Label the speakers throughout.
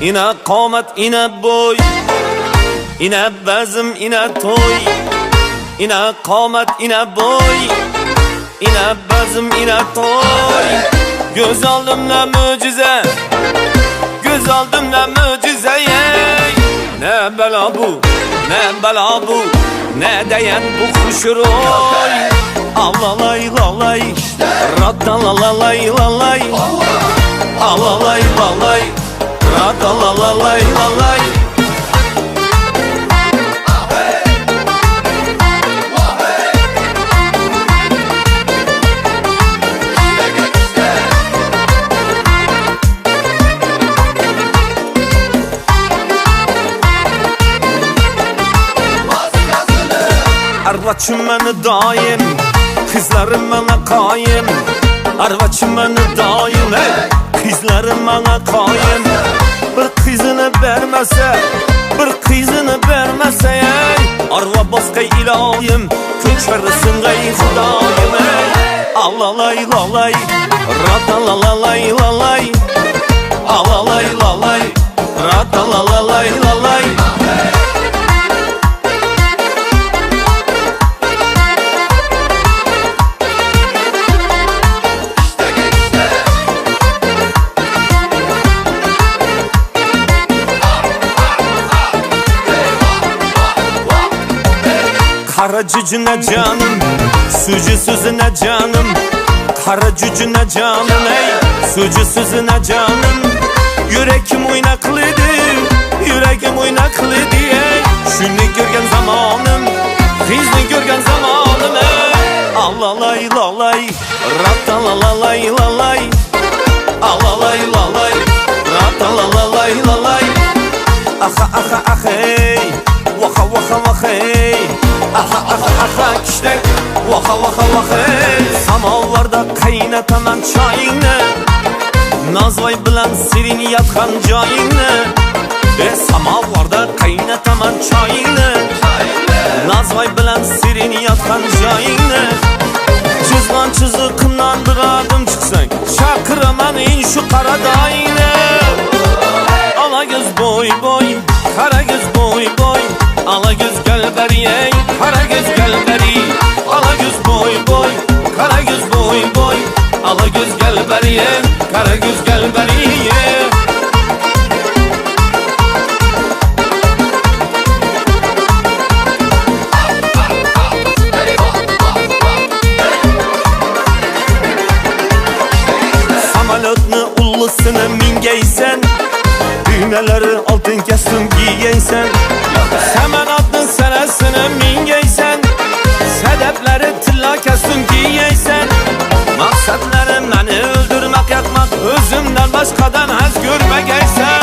Speaker 1: ina qomat ina bo'y, ina bazm ina to'y, ina qomat ina bo'y, ina bazm ina to'y. Göz oldimda mo'jiza, göz oldimda mo'jiza. Ne bela bu, ne bela bu, ne dayan bu xushro'y. Alalay lalay, ratalalay lalay, alalay lalay, ratalalay lalay. Arvaçım beni daim, kızlarım bana kayın. Arvaçım beni daim, kızlarım bana kayın. Bir kızını vermese, bir kızını vermese, arva başka ilahim, köçersin gay Xudayım. Alalay lalay, ratalalay lalay, alalay lalay, ratalalay lalay. Kara cücüne canım, sucu sözüne canım. Kara cücüne canım, ey sucu sözüne canım. Yüreğim oynaklıydı, yüreğim oynaklıydı ey. Şunu görgen zamanım, kızını görgen zamanım ey. Alalay lalay, ratalalay lalay, alalay lalay, ratalalay lalay. Aha aha aha ey, vaka vaka vaka ey. Aha aha aha işte vaka vaka vaka ey. Samovarda qaynataman çayını, Nazvay bilan serin yatgan joyingni. Samovarda qaynataman çayını, Nazvay bilan serin yatgan joyingni. Chizgan chiziqimdan bir adım chiqsang, chaqiraman in shu qaradayni. Ala göz boy boy, qara göz boy boy, ala göz gel beri ey, qara göz gel beri. Ala göz boy boy, qara göz boy boy, ala göz gel beri ey, qara göz gel beri. Samolyotni ullusini mingaysan, düğmeleri altın kestim giyeysen. Samanatın senesini mingeysen, sedepleri tilla kestim giyeysen. Maksatlarım beni öldürmek yakmak, özümden başkadan haz görmegeysen.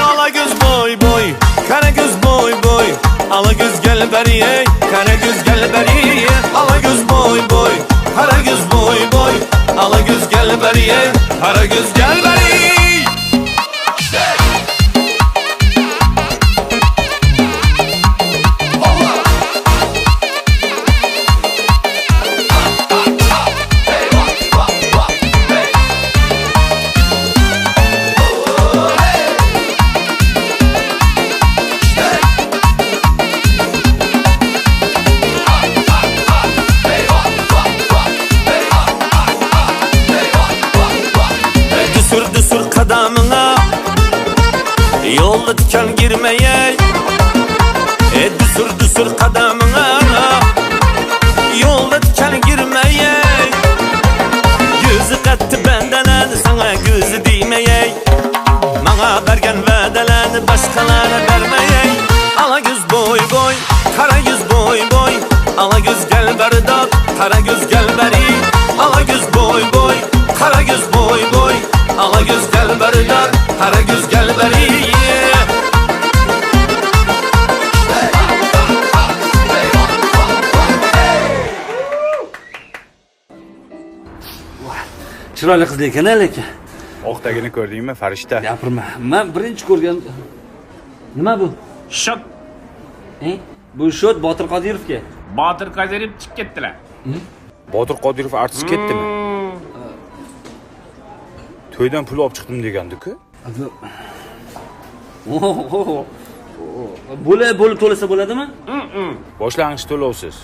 Speaker 1: Ala göz boy boy, kara göz boy boy, ala göz gel beri ey, kara göz gel beri. Ala göz boy boy, kara göz boy boy, ala göz gel beri ey, kara göz gel beri. Düsür kadamına yolda diken girmeye. Düsür kadamına yolda diken girmeye. Yüzü kattı benden sana gözü değmeye. Bana vergen vedelen başkalarına vermeye. Ala göz boy boy, kara göz boy boy, ala göz gel beri dat, kara göz gel beri. Ala göz boy boy, kara göz boy boy, ala göz gel beri dar, kara göz gel beri.
Speaker 2: Chiroyli qiz ekan lekin.
Speaker 3: Oqdagini ko'rdingmi, farishta?
Speaker 2: Gapirma. Men birinchi ko'rgan. Nima bu?
Speaker 4: Shot.
Speaker 2: Bu shot Botir Qodirovga.
Speaker 4: Botir Qodirov chiqib ketdilar.
Speaker 3: Botir Qodirov artist ketdimi? To'ydan pul olib chiqdim degandik-ku.
Speaker 2: Bo'lib to'lasa bo'ladimi?
Speaker 3: Boshlang'ich to'lovsiz.